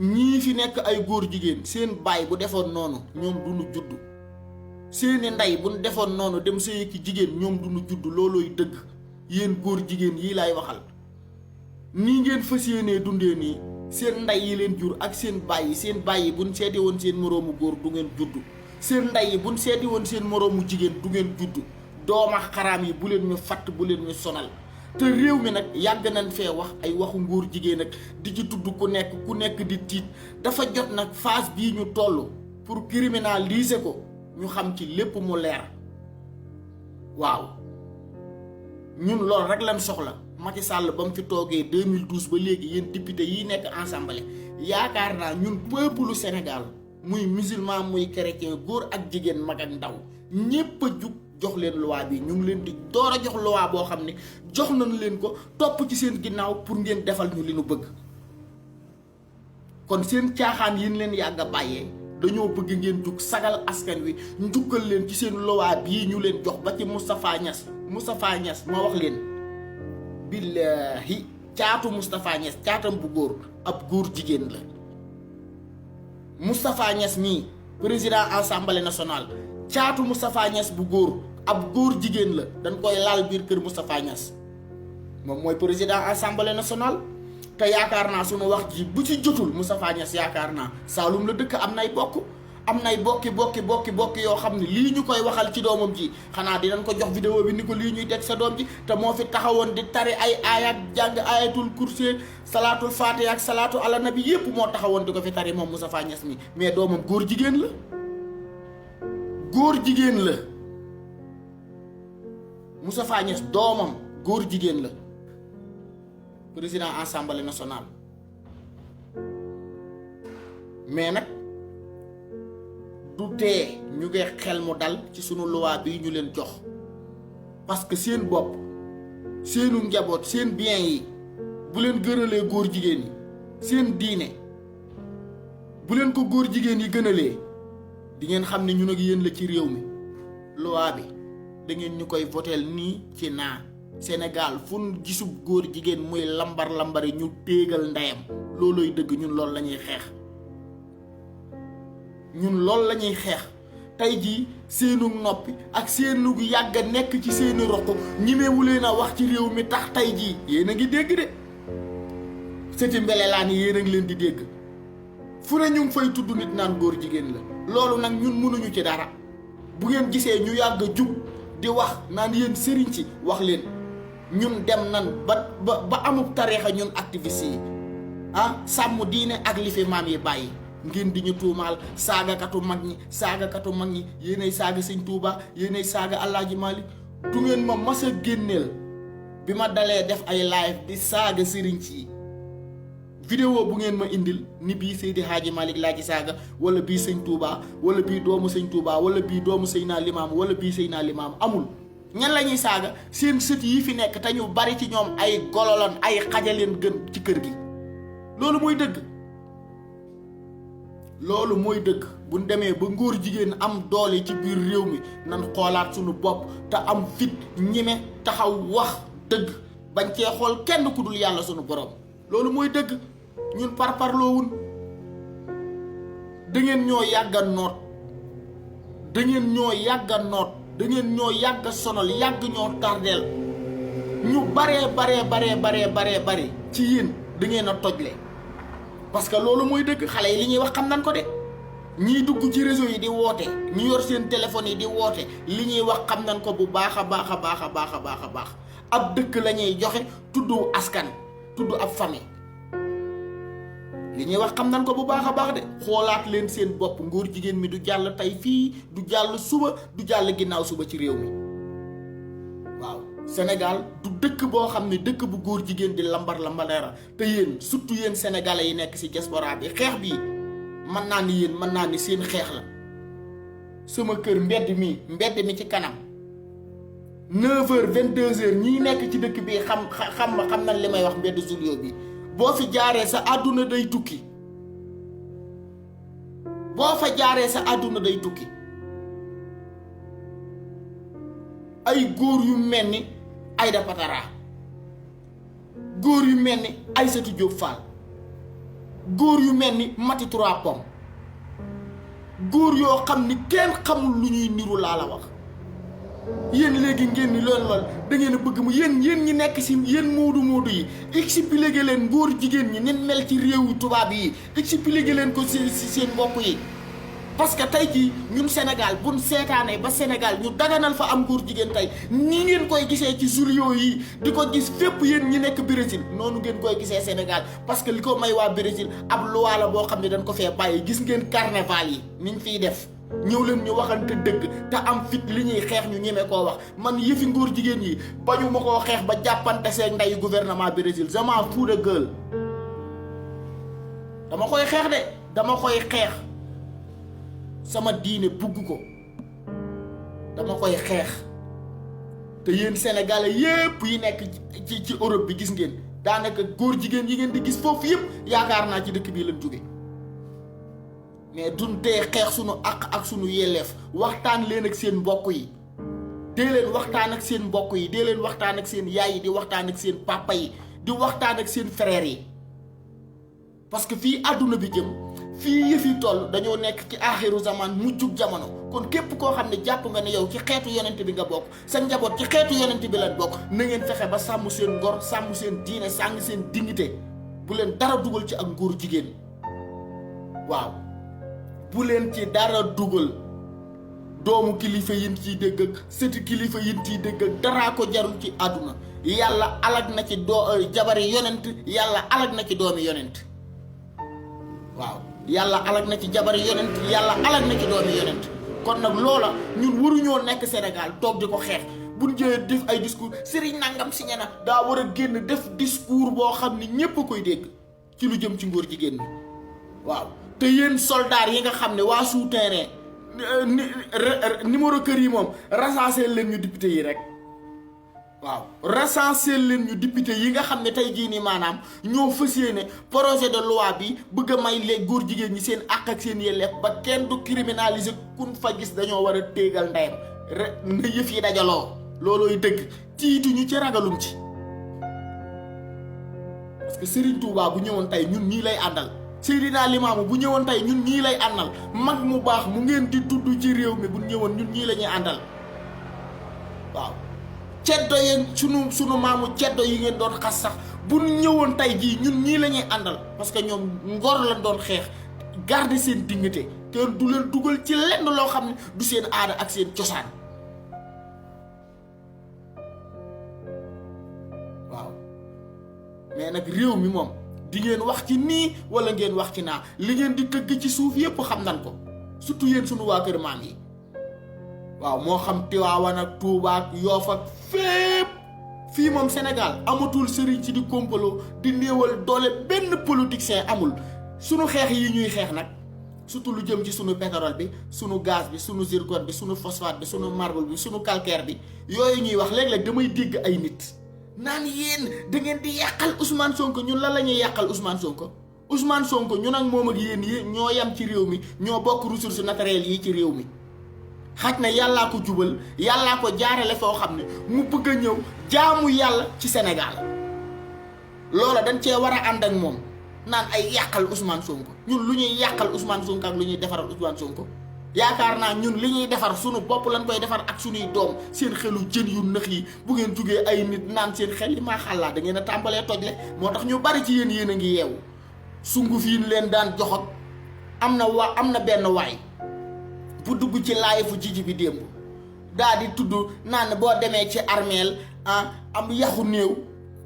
ñii fi nekk ay góor jigéen seen baay bu defoon noonu ñoom du ñu judd seeni ndey bu ñu defoon noonu dem sëy ki jigéen ñoom du ñu judd loolooy dëgg yéen góor jigéen yii laay waxal nii ngeen fas yéenee dundee nii seen ndey yi leen jur ak seen baay yi buñ seeti woon seen moroomu góor du ngeen judd seen ndey yi buñ seeti woon seen moroomu jigéen du ngeen judd dooma xaraam yi bu leen ñu fatt bu leen ñu sonal te réew mi nag yàgg nañ fee wax ay waxu ngóor jigéen ak di ci tudd ku nekk di tiit dafa jot nag phase bii ñu toll pour criminaliser ko ñu xam ci lépp mu leer waaw ñun loolu rek lañ soxla Macky Sall ba mu fi toogee 2012 ba léegi yéen député yi nekk assemblée yaakaar naa ñun peuple Sénégal muy musulman muy chrétien góor ak jigéen mag ak ndaw ñépp a jug jox leen loi bi ñu ngi leen di door a jox loi boo xam ne jox nañu leen ko topp ci seen ginnaaw pour ngeen defal ñu li nu bëgg kon seen caaxaan yi leen yàgg a bàyyee dañoo bëgg ngeen jug sagal askan wi njukkal leen ci seen loi bii ñu leen jox ba ci Moustapha Niass ma wax leen billaahi caatu Moustapha Niass caatam bu góor ab góor jigéen la Moustapha Niass mii président assemblée nationale caatu Moustapha Niass bu góor ab góor jigéen la dañ koy laal biir kër Moustapha Niass moom mooy président assemblée nationale te yaakaar naa sunu wax ji bu ci jotul Moustapha Niass yaakaar naa Saalum la dëkk am nay bokki yoo xam ne lii ñu koy waxal ci doomam ji xanaa dinañ ko jox vidéo bi ni ko lii ñuy teg sa doom ji te moo fi taxawoon di tari ay aayat jàng ayatul kursi salaatul faatiha ak salaatu ala nabi yépp moo taxawoon di ko fi tari moom Moustapha Niass mi mais doomam góor jigéen la Moustapha Niass doomam góor jigéen la président assemblée nationale mais nag du tee ñu ngi xel mu dal ci sunu loi bi ñu leen jox parce que seen bopp seenu njaboot seen bien yi bu leen gënalee góor jigéen yi seen diine bu leen ko góor jigéen yi gënalee di ngeen xam ne ñun ak yéen la ci réew mi loi bi da ngeen ñu koy voteel nii ci naa Sénégal fu ñu gisub góor jigéen muy lambari ñu téegal ndeyam loolooy dëgg ñun loolu la ñuy xeex tey jii seenu noppi ak seenu yàgg a nekk ci seeni roq ñimewu leen a wax ci réew mi tax tey jii yéen a ngi dégg de sëti mbelelaan yi yéen a ngi leen di dégg fu ne ñu ngi fay tudd nit naan góor jigéen la loolu nag ñun mënuñu ci dara bu ngeen gisee ñu yàgg a jug di wax naan yéen sëriñ si wax leen ñun dem nan ba amub tariixa ñun activiste yi sàmm diine ak li fi maam yi bàyyi ngeen di ñu tuumaal saagakatu mag ñi yéenay saaga sëñ Tuuba yéenay saaga Alaaji Maalik du ngeen ma mas a génneel bi ma dalee def ay live di saaga sëriñ si vidéo bu ngeen ma indil ni bii Seydi Hadji Malick laa ci saaga wala bii sëñ Touba wala bii doomu sëñ Touba wala bii doomu Seydina Limaam wala bii Seydina Limaam amul ñan la ñuy saaga seen sët yi fi nekk te ñu bari ci ñoom ay gololan ay xajaleen gën ci kër gi loolu mooy dëgg buñ demee ba ngóor jigéen am doole ci biir réew mi nan xoolaat suñu bopp te am fit ñime taxaw wax dëgg bañ cee xool kenn ku dul yàlla suñu borom loolu mooy dëgg ñun parparloowun da ngeen ñoo yàgg a noot da ngeen ñoo yàgg a noot da ngeen ñoo yàgg a sonal yàgg ñoo tardeel ñu baree ci yéen da ngeen a tojle parce que loolu mooy dëgg xale yi li ñuy wax xam nañ ko de ñiy dugg ci réseau yi di woote ñu yor seen téléphone yi di woote li ñuy wax xam nañ ko bu baax a baax ab dëkk la ñuy joxe tudd askan tudd ab famille li ñuy wax xam nañ ko bu baax a baax de xoolaat leen seen bopp ngóor jigéen mi du jàll tey fii du jàll suba du jàll ginnaaw suba ci réew mi waaw Sénégal du dëkk boo xam ne dëkk bu góor jigéen di lambar-lambareera te yéen surtout yéen sénégalais yi nekk ci diaspora bi xeex bii mën naa ni seen xeex la sama kër mbedd mi ci kanam 9h 22h ñii nekk ci dëkk bi xam nañ li may wax mbedd Zulio bi boo fi jaaree sa àdduna day tukki ay góor yu mel ni Aïda Patara góor yu mel ni Aïssatou Diop Fall góor yu mel ni Mati Trois Pommes góor yoo xam ni kenn xamul lu ñuy niru laa la wax. yéen léegi ngeen ni loolu da ngeen a bëgg mu yéen ñi nekk si yéen moodu yi expliqué leen góor jigéen ñi nen mel ci réewu tubaab yi expliqué leen ko si seen bopp yi. parce que tey jii ñun Sénégal buñ seetaanee ba Sénégal ñu daganal fa am góor jigéen tey nii ngeen koy gisee ci journaux yi di ko gis fépp yéen ñi nekk Brésil noonu ngeen koy gisee Sénégal parce que li ko may waa Brésil ab loi la boo xam ne dañ ko fee bàyyi gis ngeen carnaval yi niñ fiy def. ñëw leen ñu waxante dëgg te am fit li ñuy xeex ñu ñeme koo wax man yëfi ngóor jigéen yi bañu ma koo xeex ba jàppante seen ndeyu gouvernement Brésil je m'en fous de gueule dama koy xeex de dama koy xeex sama diine bugg ko dama koy xeex te yéen sénégalais yépp yi nekk ci Europe bi gis ngeen daanaka góor jigéen yi ngeen di gis foofu yépp yaakaar naa ci dëkk bii lañ jóge mais duñ tee xeex sunu àq ak sunu yelleef waxtaan leen ak seen mbokk yi dee leen waxtaan ak seen mbokk yi dee leen waxtaan ak seen yaay yi di waxtaan ak seen papa yi di waxtaan ak seen frères yi parce que fii àdduna bi jëm fii yëf yi toll dañoo nekk ci aaxiru zaman mujjug jamono kon képp koo xam ne jàpp nga ne yow ci xeetu yonent bi nga bokk sa njaboot ci xeetu yonent bi la bokk na ngeen fexe ba sàmm seen ngor sàmm seen diine sàmm seen dignité bu leen dara dugal ci ak ngóor jigéen waaw bu leen ci dara dugal doomu kilifa yin ciy dégg ak sëti kilifa yin ciy dégg ak daraa ko jarul ci àdduna yàlla alag na ci jabari yonent yàlla alag na ci doomi yonent waaw yàlla alag na ci jabari yonent yàlla alag na ci doomi yonent kon nag loola ñun waruñoo nekk Sénégal toog di ko xeex buñ jëlee def ay discours Serigne Nangam si ñena daa war a génn def discours boo xam ni ñépp a koy dégg ci lu jëm ci ngóor jigéen ñi waaw te yéen soldats yi nga xam ne waa souterrain numéro kër yi moom recensé leen ñu député yi rek waaw recensé leen ñu député yi nga xam ne tey jii nii maanaam ñoo fas yéene projet de loi bi bëgg a may les góor jigéen ñi seen àq ak seen yelleef ba kenn du criminaliser kun fa gis dañoo war a téegal ndeyam rek na yëf yi dajaloo loolooy dëgg tiitu ñu ci ragalum ci parce que Serigne Touba bu ñëwoon tey ñun ñii lay àndal Seydina Limaamu bu ñëwoon tey ñun ñii lay àndal mag mu baax mu ngeen di tudd ci réew mi bu ñëwoon ñun ñii la ñuy àndal waaw ceddo yéen sunu maamu ceddo yi ngeen doon xas sax bu ñëwoon tey jii ñun ñii la ñuy àndal parce que ñoom ngor lañ doon xeex garder seen dignité te du leen dugal ci lenn loo xam ne du seen aada ak seen cosaan waaw mais nag réew mi moom di ngeen wax ci nii wala ngeen wax ci naa li ngeen di tëgg ci suuf yépp xam nan ko surtout yéen sunu waa kër maam yi waaw moo xam Tiwaawan ak Tuubaa ak Yoof ak fépp fii moom Sénégal amatul sëriñ ci di kompaloo di néewal doole benn politicien amul sunu xeex yi ñuy xeex nag surtout lu jëm ci sunu pétrole bi sunu gaz bi sunu zircon bi sunu phosphate bi sunu marbre bi sunu calcaire bi yooyu ñuy wax léeg-léeg damay dégg ay nit naan yéen da ngeen di yàqal Ousmane Sonko ñun lan la ñuy yàqal Ousmane Sonko ñun ak moom ak yéen yi ñoo yam ci réew mi ñoo bokk ressources naturelles yi ci réew mi xaj na yàllaa ko jubal yàllaa ko jaarale foo xam ne mu bëgg a ñëw jaamu yàlla ci Sénégal loola dañ cee war a ànd ak moom naan ay yàqal Ousmane Sonko ñun lu ñuy yàqal Ousmane Sonko ak lu ñuy defaral Ousmane Sonko yaakaar naa ñun li ñuy defar sunu bopp lañ koy defar ak sunuy doom seen xelu jën yu nëx yi bu ngeen jugee ay nit naan seen xel yi maa xàllaa da ngeen a tàmbalee tojle moo tax ñu bari ci yéen a ngi yeewu sunguf yi leen daan jox ak am na benn waay bu dugg ci laay fu jiji bi démb daal di tudd naan boo demee ci armeel am yaxu néew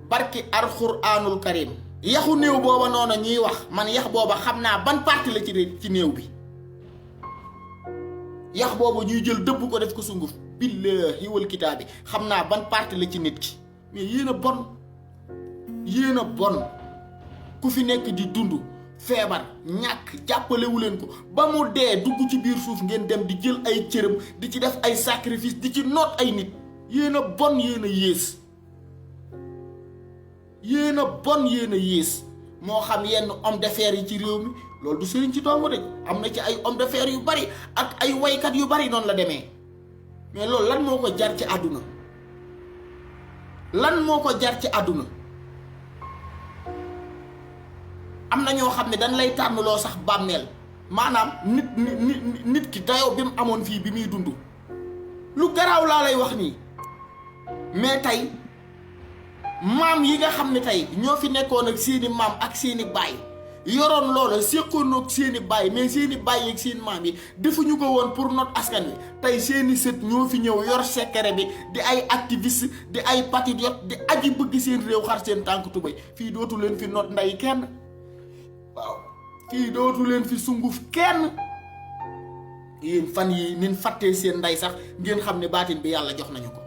barki alxuraanul karim yaxu néew booba noonu ñuy wax man yax booba xam naa ban parti la ci néew bi yax boobu ñuy jël dëbb ko def ko sunguf billaahi wal kitaabi xam naa ban parti la ci nit ki mais yéen a bon ku fi nekk di dund feebar ñàkk jàppalewu leen ko ba mu dee dugg ci biir suuf ngeen dem di jël ay cëram di ci def ay sacrifice di ci noot ay nit yéen a bon yéen a yées moo xam yenn homme d'affaires yi ci réew mi loolu du sëriñ ci dong de am na ci ay homme d'affaires yu bari ak ay waykat yu bari noonu la demee mais loolu lan moo ko jar ci àdduna am na ñoo xam ne dañ lay tànnloo sax bàmmeel maanaam nit ki dayoo bi mu amoon fii bi muy dund lu garaaw laa lay wax nii. mais tey maam yi nga xam ne tey ñoo fi nekkoon ak seeni maam ak seeni baay yoroon loola séqoon ak seeni baay mais seeni baay ak seeni maam yi defuñu ko woon pour not askan wi tey seeni sët ñoo fi ñëw yor secret bi di ay activiste di ay patriote di aji bëgg seen réew xar seen tànk tubéy fii dootu leen fi not nday kenn waaw fii dootu leen fi sunguf kenn yéen fan yi nin fàttee seen nday sax ngeen xam ne baatin bi yàlla jox nañu ko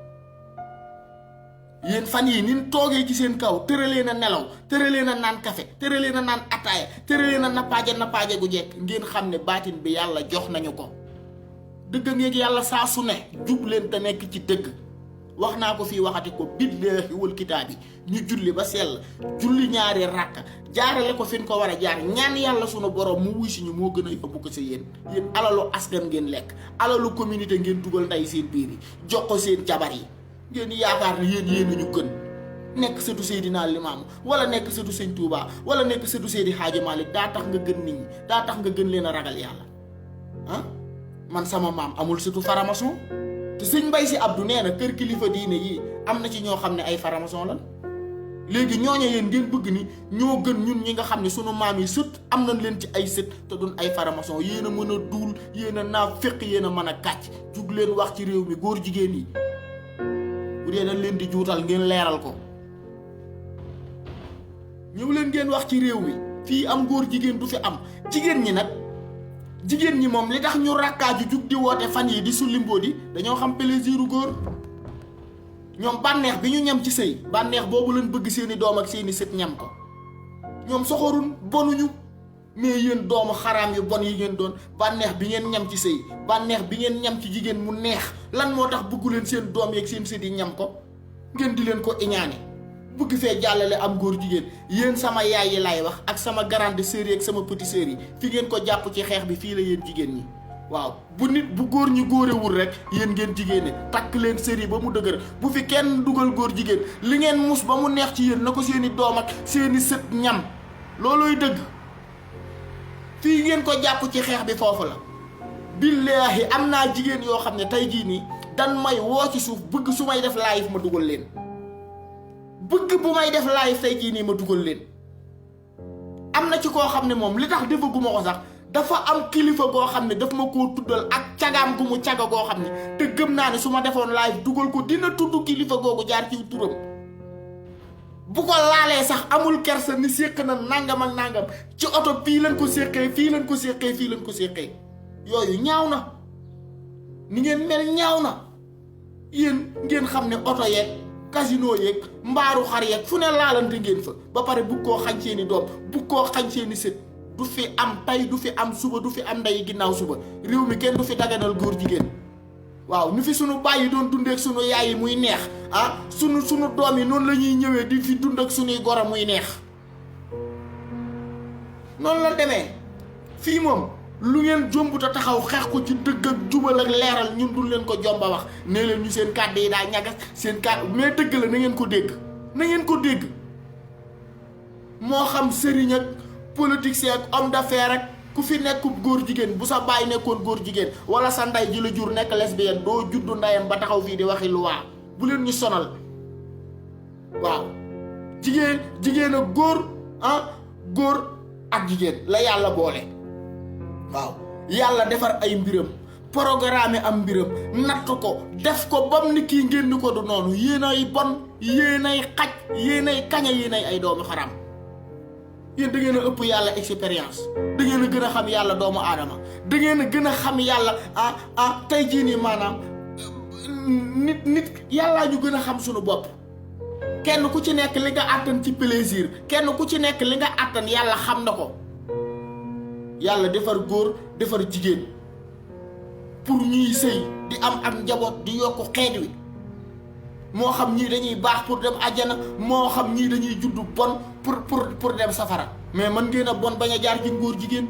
yéen fan yi nin toogee ci seen kaw tëralee na nelaw tëralee na naan café tëralee na naan ataaya tëralee na nappaaje gu jekk ngeen xam ne baatin bi yàlla jox nañu ko dëgg ngeeg yàlla saa su ne jub leen te nekk ci dëgg wax naa ko fii waxati ko billaahi wal kitaabi ñu julli ba sell julli ñaari ràkk jaarale ko fi ñu ko war a jaar ñaan yàlla sunu borom mu wuy si ñu moo gën a yóbbu ko sa yéen alalu askan ngeen lekk alalu communauté ngeen dugal nday seen biir yi jox ko seen jabar yi ngeen yaakaar ne yéen ñu gën nekk sëtu Seydina Limaamu wala nekk sëtu Sëñ Tuubaa wala nekk sëtu Seydi Haaji Malick daa tax nga gën nit ñi daa tax nga gën leen a ragal yàlla ah man sama maam amul sëtu faramason te sëñ Mbay Si Abdu nee na kër kilifa diine yi am na ci ñoo xam ne ay faramason lan léegi ñooñu yéen ngeen bëgg ni ñoo gën ñun ñi nga xam ne sunu maam yi sët am nañ leen ci ay sët te duñ ay faramason yéen a mën a duul yéen a naaféq yéen a mën a kàcc jug leen wax ci réew mi góor jigéen yi bu dee dañ leen di juutal ngeen leeral ko ñëw leen ngeen wax ci réew mi fii am góor jigéen du fi am jigéen ñi nag jigéen ñi moom li tax ñu rakkaaju jug di woote fan yi di sullimboo di dañoo xam plaisiru góor ñoom bànneex bi ñu ñam ci sëy bànneex boobu leen bëgg seeni doom ak seeni sët ñam ko ñoom soxorun bonuñu mais yéen doomu xaraam yu bon yi ngeen doon bànneex bi ngeen ñam ci sëy bànneex bi ngeen ñam ci jigéen mu neex lan moo tax bëggu leen seen doom yeeg seen sët yi ñam ko ngeen di leen ko iñaane bëgg fee jàllale am góor jigéen yéen sama yaay yi laay wax ak sama grande sœur yi ak sama petite sœur yi fi ngeen ko jàpp ci xeex bi fii la yéen jigéen ñi waaw bu nit bu góor ñi góorewul rek yéen ngeen jigéene takk leen sër yi ba mu dëgër bu fi kenn dugal góor jigéen li ngeen mus ba mu neex ci yéen na ko seeni doom ak seeni sët ñam loolooy dëgg fii ngeen ko jàpp ci xeex bi foofu la billaahi am naa jigéen yoo xam ne tey jii nii dan may woo ci suuf bëgg su may def live ma dugal leen bëgg bu may def live tey jii nii ma dugal leen am na ci koo xam ne moom li tax defaguma ko sax dafa am kilifa goo xam ne daf ma koo tuddal ak cagaam gu mu caga goo xam ne te gëm naa ne su ma defoon live dugal ko dina tudd kilifa googu jaar ci turam bu ko laalee sax amul kersa ni séq na nangam ak nangam ci oto fii lañ ko séqee fii lañ ko séqee fii lañ ko séqee yooyu ñaaw na ni ngeen mel ñaaw na yéen ngeen xam ne oto yeeg casino yeeg mbaaru xar yeeg fu ne laalante ngeen fa ba pare bugg koo xañ seeni doom bugg koo xañ seeni sët du fi am tey du fi am suba du fi am ndey ginnaaw suba réew mi kenn du fi daganal góor jigéen waaw nu fi sunu baay yi doon dundee ak sunu yaay yi muy neex ah sunu doom yi noonu la ñuy ñëwee di fi dund ak sunuy goro muy neex noonu la demee fii moom lu ngeen jombuta taxaw xeex ko ci dëgg ak jubal ak leeral ñun dul leen ko jomba wax nee leen ñu seen kàddu yi daa ñagas seen kàddu mais dëgg la na ngeen ko dégg na ngeen ko dégg moo xam sëriñ ak politicien ak homme d'affaires ak ku fi nekkub góor jigéen bu sa baay nekkoon góor jigéen wala sa nday ji la jur nekk lesbienne doo juddu ndayam ba taxaw fii di waxi loi bu leen ñu sonal waaw jigéen ak góor góor ak jigéen la yàlla boole waaw yàlla defar ay mbiram programme am mbiram natt ko def ko bam ni kii ngeen ni ko du noonu yéenay bon yéenay xaj yéenay kaña yéenay ay doomu xaram yéen da ngeen a ëpp yàlla expérience da ngeen a gën a xam yàlla doomu aadama da ngeen a gën a xam yàlla tey jii nii maanaam nit yàllaa ñu gën a xam suñu bopp kenn ku ci nekk li nga àttan ci plaisir kenn ku ci nekk li nga àttan yàlla xam na ko yàlla defar góor defar jigéen pour ñuy sëy di am ak njaboot di yokk xeet wi moo xam ñii dañuy baax pour dem àjjana moo xam ñii dañuy juddu bon pour dem safara mais mën ngeen a bon bañ a jaar ci ngóor jigéen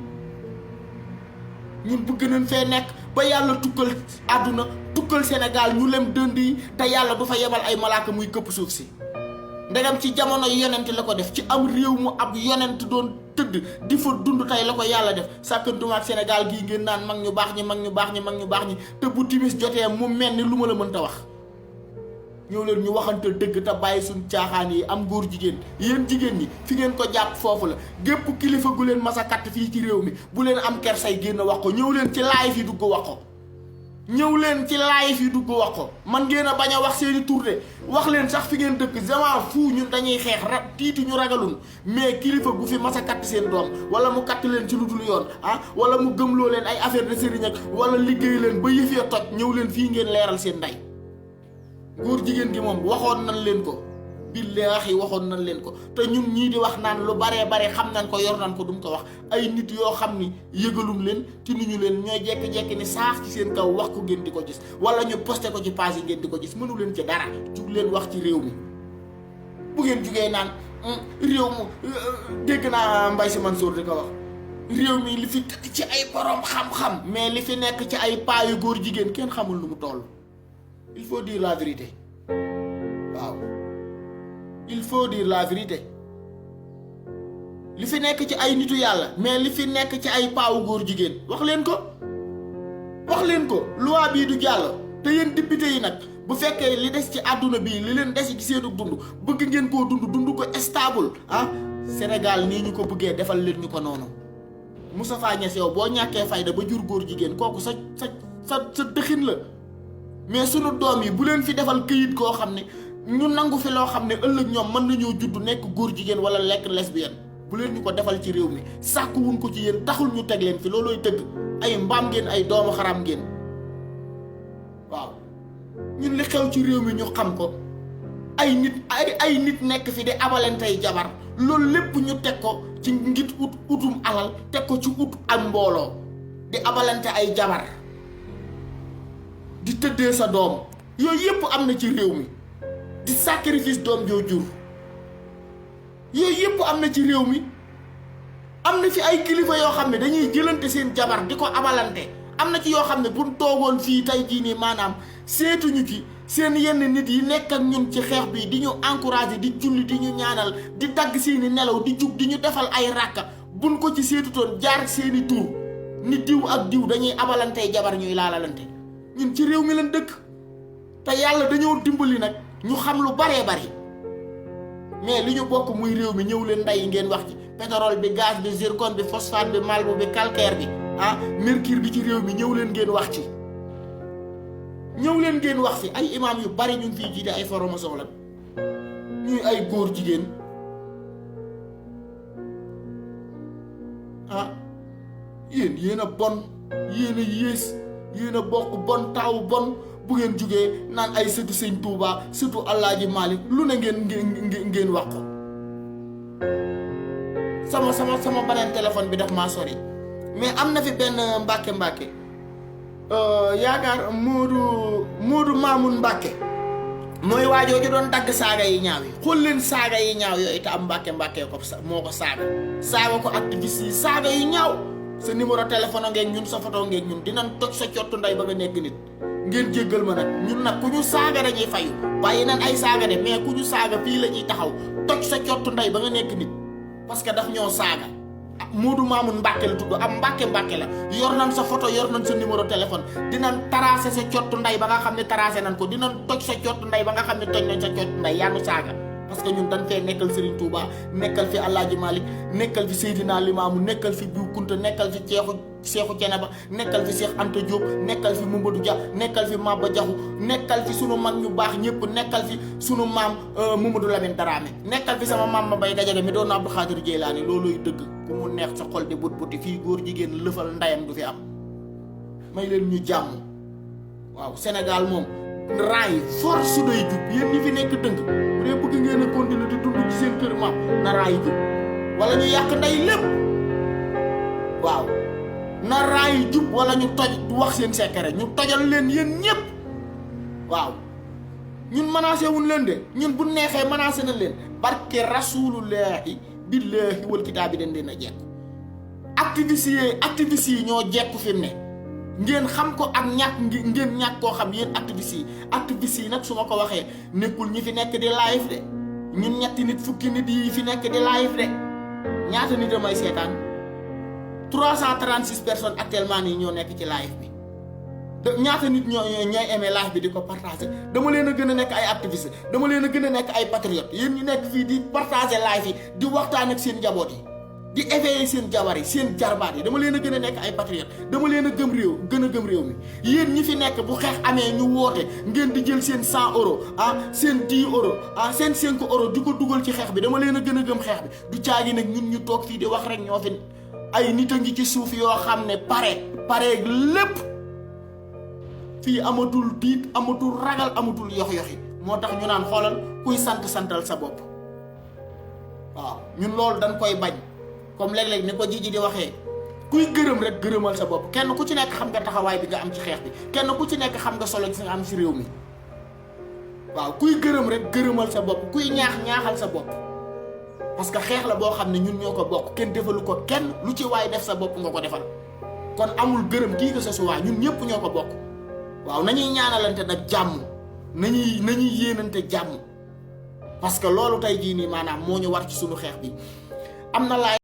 ñun bëgg nañ fee nekk ba yàlla tukkal àdduna tukkal Sénégal ñu lem dënd yi te yàlla du fa yebal ay malaaka muy këpp suuf si ndegam ci jamono yonent la ko def ci am réew mu ab yonent doon tëdd di fa dund tey la ko yàlla def sàkkantumaak Sénégal gii ngeen naan mag ñu baax ñi te bu timis jotee mu mel ni lu ma la mënta wax. ñëw leen ñu waxante dëgg te bàyyi suñ caaxaan yi am góor jigéen yéen jigéen ñi fi ngeen ko jàpp foofu la gépp kilifa gu leen masa katt fii ci réew mi bu leen am kersay génn wax ko ñëw leen ci live yi dugg wax ko. ñëw leen ci live yi dugg wax ko man ngeen a bañ a wax seeni tur de wax leen sax fi ngeen dëkk jamono fu ñun dañuy xeex tiitu ñu ragalun mais kilifa gu fi mas a katt seen doom wala mu katt leen ci lu dul yoon wala mu gëmloo leen ay affaire de sëriñ ak wala liggéey leen ba yëf ya toj ñëw leen fii ngeen leeral seen ndey. góor jigéen gi moom waxoon nañ leen ko billaahi waxoon nañ leen ko te ñun ñii di wax naan lu baree bare xam nañ ko yor nañ ko duñ ko wax ay nit yoo xam ni yëgalum leen tinuñu leen ñooy jekki-jekki ni saax ci seen kaw wax ko ngeen di ko gis wala ñu posté ko ci page yi ngeen di ko gis mënu leen ci dara jug leen wax ci réew mi. bu ngeen jugee naan réew mu dégg naa Mbaye Sy Mansour di ko wax réew mi li fi tëdd ci ay borom xam-xam mais li fi nekk ci ay paa yu góor jigéen kenn xamul lu mu toll. il faut dire la vérité waaw il faut dire la vérité li fi nekk ci ay nitu yàlla mais li fi nekk ci ay paawu góor jigéen wax leen ko loi bii du jàll te yéen député yi nag bu fekkee li des ci àdduna bii li leen des ci seenu dund bëgg ngeen koo dund ko stable Sénégal nii ñu ko bëggee defal leen ñu ko noonu. Moustapha Niasse yow boo ñàkkee fayda ba jur góor jigéen kooku sa dëxin la. mais sunu doom yi bu leen fi defal këyit koo xam ne ñu nangu fi loo xam ne ëllëg ñoom mën nañoo judd nekk góor jigéen wala lekk lesbienne bu leen ñu ko defal ci réew mi sàkku wuñ ko ci yéen taxul ñu teg leen fi loolooy dëgg ay mbaam ngeen ay doomu xaram ngeen waaw. ñun li xew ci réew mi ñu xam ko ay nit nekk fi di abalantey jabar loolu lépp ñu teg ko ci ngir utum alal teg ko ci ut am mbooloo di abalante ay jabar di tëddee sa doom yooyu yëpp am na ci réew mi di sacrifice doom joo jur yooyu yëpp am na ci réew mi am na fi ay kilifa yoo xam ne dañuy jëlante seen jabar di ko abalante am na ci yoo xam ne buñ toogoon fii tey jii nii maanaam seetuñu ci seen yenn nit yi nekk ak ñun ci xeex bi di ñu encouragé di julli di ñu ñaanal di dagg seeni nelaw di jug di ñu defal ay ràkka buñ ko ci seetutoon jaar seeni tur ni diw ak diw dañuy abalantey jabar ñuy laalalante ñun ci réew mi leen dëkk te yàlla dañoo dimbali nag ñu xam lu baree bari mais li ñu bokk muy réew mi ñëw leen nday ngeen wax ci pétrole bi gaz bi zircon bi phosphate bi malbo bi calcaire bi mercure bi ci réew mi ñëw leen ngeen wax ci ñëw leen ngeen wax fi ay imam yu bari ñu ngi fii jiite ay formation la ñuy ay góor jigéen yéen a bon yéen a yées yéen a bokk bon taawu bon bu ngeen jugee naan ay sëtu sëñ Touba sëtu Alaaji Malick lu ne ngeen wax ko sama beneen téléphone bi daf maa sori mais am na fi benn mbàkke yaakaar Moodu Maamun Mbàkke mooy waajoo ju doon dagg saaga yi ñaaw yi xool leen saaga yi ñaaw yooyu te am mbàkke ko moo ko saaga ko activiste yi saaga yi ñaaw sa numéro téléphone ngeen ñun sa photo ngeen ñun dinañ toj sa cottu ndey ba nga nekk nit ngeen jéggal ma nag ñun nag ku ñu saaga dañuy fayu bàyyi nañ ay saaga de mais ku ñu saaga fii la ñuy taxaw toj sa cottu ndey ba nga nekk nit parce que daf ñoo saaga. Moodu Maamun Mbàkke la tudd am mbàkke la yor nañ sa photo yor nañ sa numéro téléphone dinañ tracé sa cottu ndey ba nga xam ne tracé nañ ko dinañ toj sa cottu ndey ba nga xam ne toj nañ sa cottu ndey yaa nu saaga. parce que ñun dañ fee nekkal Serigne Touba nekkal fi Alaaji Malick nekkal fi Seydina Limaamu nekkal fi Biou Kounta nekkal fi Seexu Ceneba nekkal fi Cheikh Anta Diop nekkal fi Mamadou Dia nekkal fi Maba Diakhou nekkal fi sunu mag ñu baax ñëpp nekkal fi sunu maam Mamadou Lamine Dramé nekkal fi sama maam ma bay Gajaga mi doon Abdou Khadir Jeylaani looluy dëgg ku mu neex sa xol di buti fii góor jigéen lëfal ndayam du fi am may leen ñu jàmm waaw Sénégal moom raay force day jub yéen ñi fi nekk dëng bu dee bëgg ngeen a continuer di dund ci seen kër maam na raay jub wala ñu yàq ndey lépp waaw na raay jub wala ñu toj wax seen secret ñu tojal leen yéen ñëpp waaw ñun menacé wuñ leen de ñun bu neexee menacé nañ leen barke rasulullahi billahi wal kitaabi dañ leen a jekku activiste yi ñoo jekku fi mu ne ngeen xam ko ak ngeen ñàkk koo xam yéen activiste yi nag su ma ko waxee nekkul ñi fi nekk di live de ñun ñetti nit fukki nit yi fi nekk di live de ñaata nit a may seetaan 336 personnes actuellement nii ñoo nekk ci live bi ñaata nit ñooy aimé live bi di ko partagé. dama leen a gën a nekk ay activiste dama leen a gën a nekk ay patriote yéen ñi nekk fii di partagé live yi di waxtaan ak seen njaboot yi di éveiller seen jabar yi seen jarbaat yi dama leen a gën a nekk ay patriote dama leen a gëm réew mi yéen ñi fi nekk bu xeex amee ñu woote ngeen di jël seen 100 euros seen 10 euros seen 5 euros di ko dugal ci xeex bi dama leen a gën a gëm xeex bi du caagi nag ñun ñu toog fii di wax rek ñoo fi ay nit a ngi ci suuf yoo xam ne pare lépp fii amatul tiit amatul ragal amatul yox-yoxi moo tax ñu naan xoolal kuy santal sa bopp waaw ñun loolu dañ koy bañ comme léeg-léeg ni ko Jiji di waxee kuy gërëm rek gërëmal sa bopp kenn ku ci nekk xam nga taxawaay bi nga am ci xeex bi kenn ku ci nekk xam nga solo gi nga am ci réew mi waaw kuy gërëm rek gërëmal sa bopp kuy ñaaxal sa bopp parce que xeex la boo xam ne ñun ñoo ko bokk kenn defalu ko kenn lu ci waay def sa bopp nga ko defal kon amul gërëm kii que ce soit ñun ñëpp ñoo ko bokk waaw nañuy ñaanalante nag jàmm nañuy yéenante jàmm parce que loolu tey jii nii maanaam moo ñu war ci suñu xeex bi am na laay